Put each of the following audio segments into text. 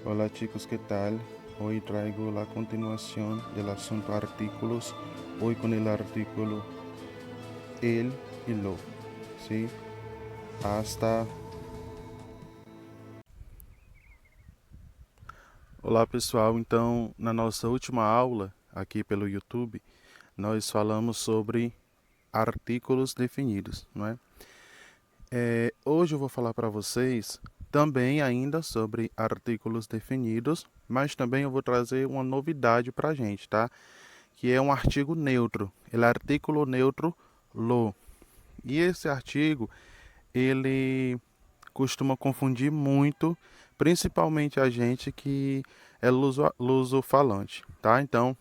Hola chicos, ¿qué tal? Hoy traigo la continuación del asunto artículos, hoy con el artículo el y lo, ¿sí? Hasta... Olá pessoal, então na nossa última aula aqui pelo YouTube, nós falamos sobre artículos definidos, não é? Hoje eu vou falar para vocês também ainda sobre artículos definidos, mas também eu vou trazer uma novidade para a gente, tá? Que é um artigo neutro, ele é artículo neutro lo. E esse artigo, ele costuma confundir muito, principalmente a gente que é luso-falante, tá? Então,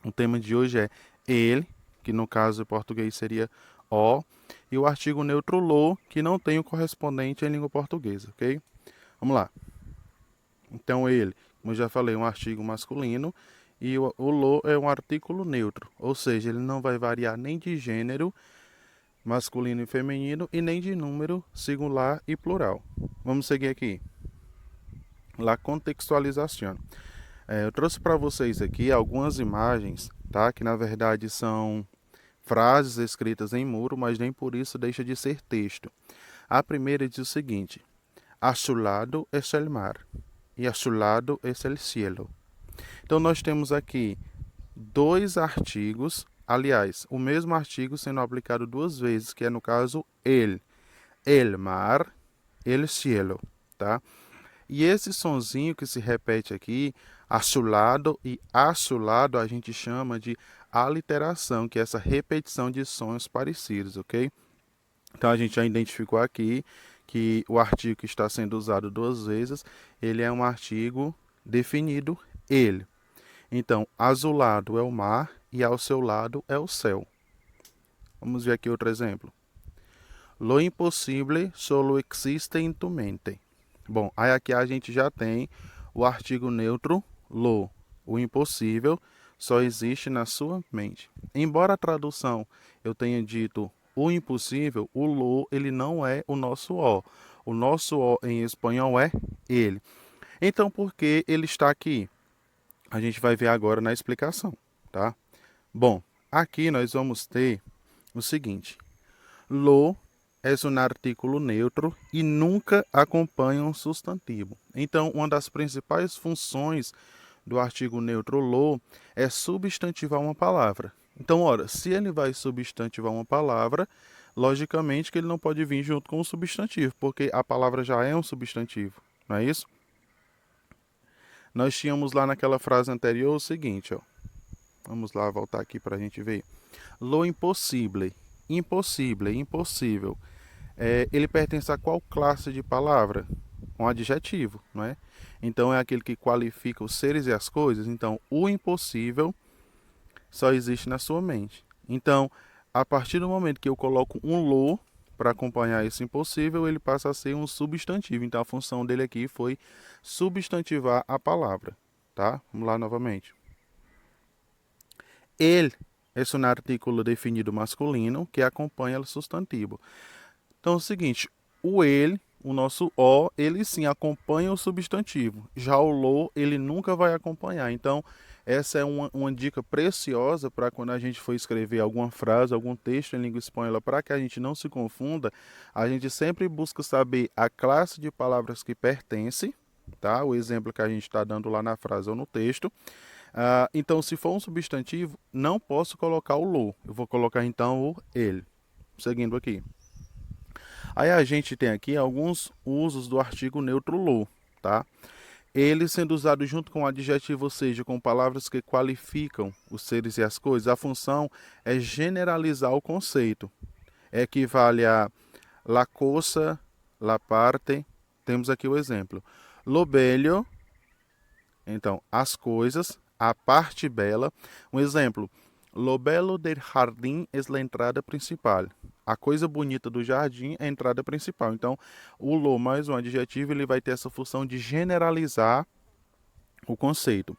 o tema de hoje é ele, que no caso em português seria o, e o artigo neutro lo, que não tem o correspondente em língua portuguesa, ok? Vamos lá. Então, ele, como eu já falei, é um artigo masculino, e o lo é um artículo neutro, ou seja, ele não vai variar nem de gênero, masculino e feminino, e nem de número singular e plural. Vamos seguir aqui. La contextualização. Eu trouxe para vocês aqui algumas imagens, tá? Que na verdade são frases escritas em muro, mas nem por isso deixa de ser texto. A primeira diz o seguinte: a su lado es el mar e a su lado es el cielo. Então nós temos aqui dois artigos, aliás, o mesmo artigo sendo aplicado duas vezes, que é no caso el mar, el cielo, tá? E esse sonzinho que se repete aqui, assulado e assulado, a gente chama de aliteração, que é essa repetição de sons parecidos, ok? Então a gente já identificou aqui que o artigo que está sendo usado duas vezes, ele é um artigo definido, ele. Então, azulado é o mar e ao seu lado é o céu. Vamos ver aqui outro exemplo. Lo impossível solo existe en tu mente. Bom, aí aqui a gente já tem o artigo neutro lo. O impossível só existe na sua mente. Embora a tradução eu tenha dito o impossível, o lo ele não é o nosso o. O nosso o em espanhol é ele. Então, por que ele está aqui? A gente vai ver agora na explicação, tá? Bom, aqui nós vamos ter o seguinte: lo é um artículo neutro e nunca acompanha um substantivo. Então, uma das principais funções do artigo neutro lo é substantivar uma palavra. Então, ora, se ele vai substantivar uma palavra, logicamente que ele não pode vir junto com o substantivo, porque a palavra já é um substantivo, não é isso? Nós tínhamos lá naquela frase anterior o seguinte, ó. Vamos lá voltar aqui para a gente ver. Lo impossível, impossível, impossível. Ele pertence a qual classe de palavra? Um adjetivo, não é? Então é aquele que qualifica os seres e as coisas. Então, o impossível só existe na sua mente. Então, a partir do momento que eu coloco um lo para acompanhar esse impossível, ele passa a ser um substantivo. Então, a função dele aqui foi substantivar a palavra, tá? Vamos lá novamente. Ele é um artículo definido masculino que acompanha o substantivo. Então é o seguinte, o ele, o nosso o, ele sim acompanha o substantivo. Já o lo, ele nunca vai acompanhar. Então, essa é uma dica preciosa para quando a gente for escrever alguma frase, algum texto em língua espanhola, para que a gente não se confunda, a gente sempre busca saber a classe de palavras que pertence, tá? O exemplo que a gente está dando lá na frase ou no texto. Então, se for um substantivo, não posso colocar o lo. Eu vou colocar então o ele. Seguindo aqui. Aí a gente tem aqui alguns usos do artigo neutro lo, tá? Ele sendo usado junto com o adjetivo, ou seja, com palavras que qualificam os seres e as coisas, a função é generalizar o conceito. Equivale a la cosa, la parte. Temos aqui o exemplo. Lo bello, então, as coisas, a parte bela. Um exemplo. Lo bello del jardín es la entrada principal. A coisa bonita do jardim é a entrada principal. Então, o lo mais um adjetivo, ele vai ter essa função de generalizar o conceito.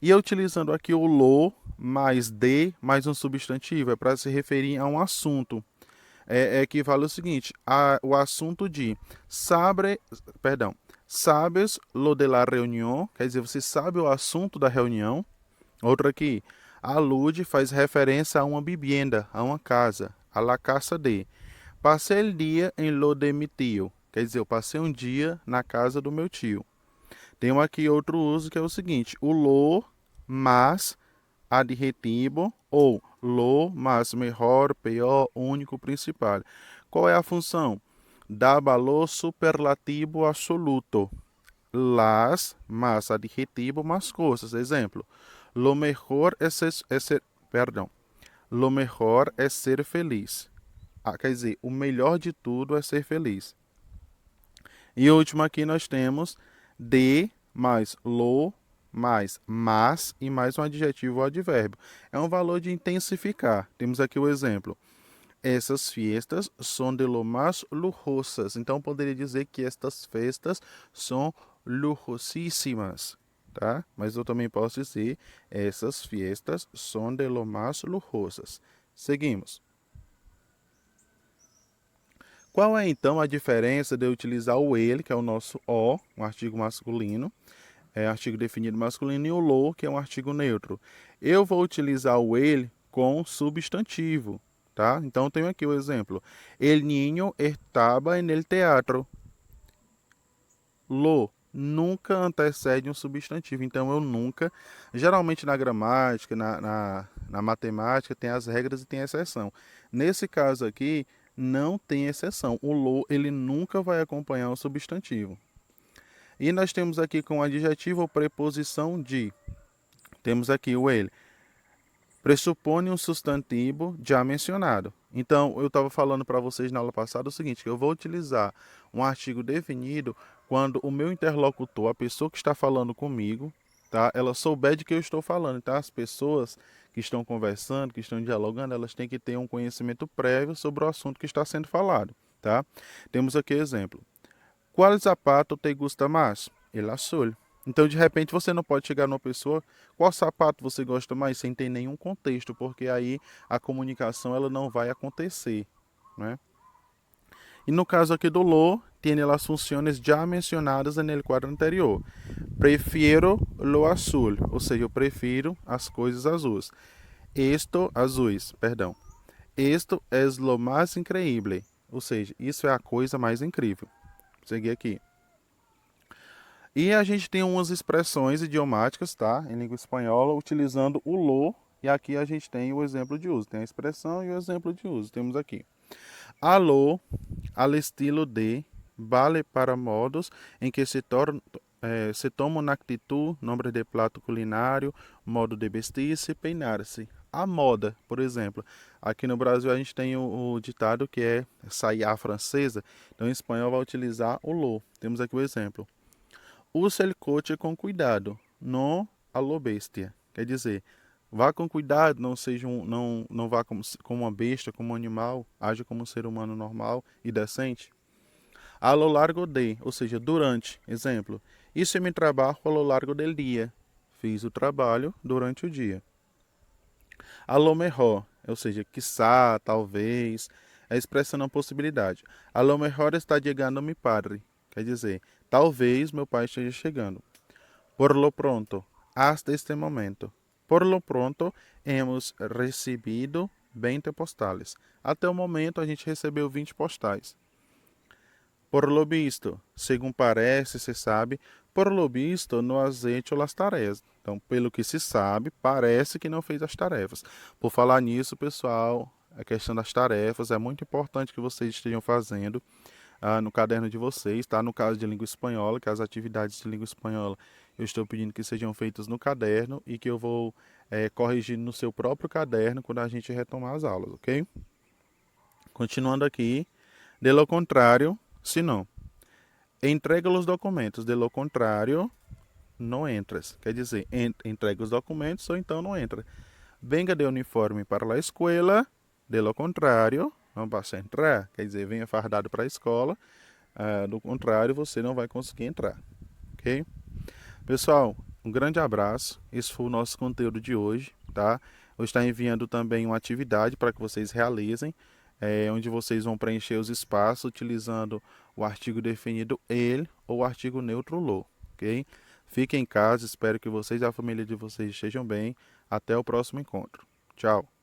E utilizando aqui o lo mais de mais um substantivo, é para se referir a um assunto. Equivale ao seguinte, o assunto de Sabes lo de la reunião, quer dizer, você sabe o assunto da reunião. Outra aqui, alude faz referência a uma vivienda, a uma casa, a la casa de. Passei o dia em lo de mi tio, quer dizer, eu passei um dia na casa do meu tio. Tem aqui outro uso que é o seguinte, o lo mais adjetivo ou lo mais melhor, pior, único, principal. Qual é a função? Dá valor superlativo absoluto. Las más adjetivo más coisas. Exemplo, lo mejor perdão, lo mejor é ser feliz. Quer dizer, o melhor de tudo é ser feliz. E o último aqui nós temos de mais lo mais mas e mais um adjetivo ou advérbio. É um valor de intensificar. Temos aqui o exemplo. Essas fiestas são de lo más lujosas. Então, poderia dizer que estas festas são lujosíssimas, tá? Mas eu também posso dizer, essas fiestas são de lo más lujosas. Seguimos. Qual é, então, a diferença de eu utilizar o ele, que é o nosso o, um artigo masculino, artigo definido masculino, e o lo, que é um artigo neutro? Eu vou utilizar o ele com substantivo, tá? Então, tenho aqui o exemplo. El niño estaba en el teatro. Lo nunca antecede um substantivo. Então, eu nunca... Geralmente, na gramática, na matemática, tem as regras e tem exceção. Nesse caso aqui, não tem exceção. O lo, ele nunca vai acompanhar o substantivo. E nós temos aqui com adjetivo ou preposição de. Temos aqui o ele. Pressupõe um substantivo já mencionado. Então, eu estava falando para vocês na aula passada o seguinte, que eu vou utilizar um artigo definido quando o meu interlocutor, a pessoa que está falando comigo, tá, ela souber de que eu estou falando. Então, as pessoas que estão conversando, que estão dialogando, elas têm que ter um conhecimento prévio sobre o assunto que está sendo falado. Tá? Temos aqui exemplo. Qual sapato te gusta mais? El azul. Então, de repente, você não pode chegar numa pessoa, qual sapato você gosta mais, sem ter nenhum contexto, porque aí a comunicação ela não vai acontecer, né? E no caso aqui do lo, tem as funções já mencionadas no quadro anterior. Prefiro lo azul, ou seja, eu prefiro as coisas azuis. Azuis, perdão. Esto es lo más increíble, ou seja, isso é a coisa mais incrível. Vou seguir aqui. E a gente tem umas expressões idiomáticas, tá? Em língua espanhola, utilizando o lo. E aqui a gente tem o exemplo de uso. Tem a expressão e o exemplo de uso. Temos aqui. Alô, al estilo de, vale para modos em que se toma uma atitude, nome de prato culinário, modo de vestir-se, peinar-se. A moda, por exemplo. Aqui no Brasil a gente tem o ditado que é sair à francesa. Então em espanhol vai utilizar o lo. Temos aqui o exemplo. Use el coche com cuidado, não a lo bestia. Quer dizer, vá com cuidado, não seja não vá como uma besta, como um animal, age como um ser humano normal e decente. A lo largo de, ou seja, durante. Exemplo, isso é meu trabalho a lo largo del dia. Fiz o trabalho durante o dia. A lo mejor, ou seja, quiçá, talvez, é expressando a possibilidade. A lo mejor está chegando mi padre. Quer dizer, talvez meu pai esteja chegando. Por lo pronto, hasta este momento. Por lo pronto, hemos recebido 20 postales. Até o momento, a gente recebeu 20 postais. Por lo visto, segundo parece, se sabe, por lo visto, no has hecho las tarefas. Então, pelo que se sabe, parece que não fez as tarefas. Por falar nisso, pessoal, a questão das tarefas é muito importante que vocês estejam fazendo no caderno de vocês, tá? No caso de língua espanhola, que as atividades de língua espanhola eu estou pedindo que sejam feitas no caderno e que eu vou corrigir no seu próprio caderno quando a gente retomar as aulas, ok? Continuando aqui, de lo contrário, se não. Entrega os documentos, de lo contrário, não entras. Quer dizer, entrega os documentos ou então não entra. Venga de uniforme para a escola, de lo contrário, não vas a entrar. Quer dizer, venha fardado para a escola, do contrário, você não vai conseguir entrar. Ok? Pessoal, um grande abraço. Esse foi o nosso conteúdo de hoje, tá? Eu estou enviando também uma atividade para que vocês realizem, onde vocês vão preencher os espaços utilizando o artigo definido ele ou o artigo neutro lo, ok? Fiquem em casa, espero que vocês e a família de vocês estejam bem. Até o próximo encontro. Tchau.